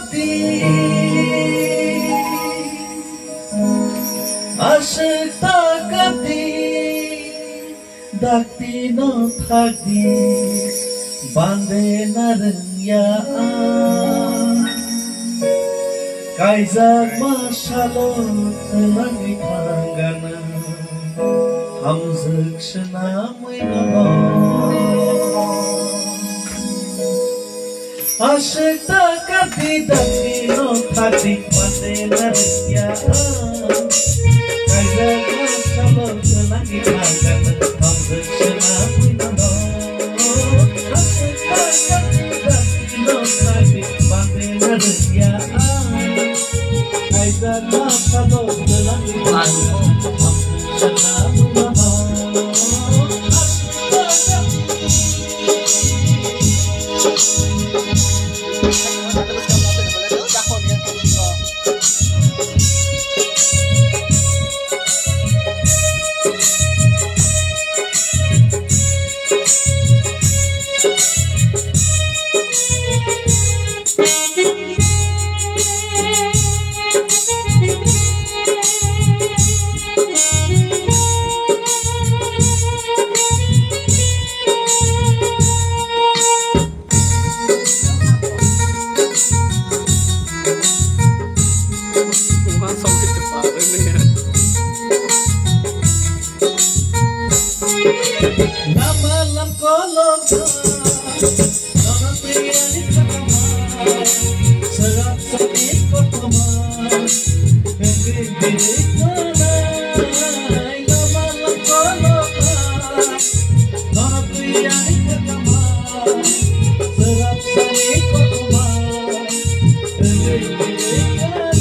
kati asyik takati dakti no thakdi bande narengyaan kaizak masalot langi tanggana hamzak senamai asyik takati dakti no thakdi bande narengyaan kaizak masalot langi tanggana hamzak senamai asyik takati dakti no thakdi bande narengyaan kaizak masalot langi tanggana hamzak Namalam kolong naman piyani kaman sarap sakit pagkaman nagbibirik nanay namalam kolong naman piyani kaman sarap sakit pagkaman nagbibirik nanay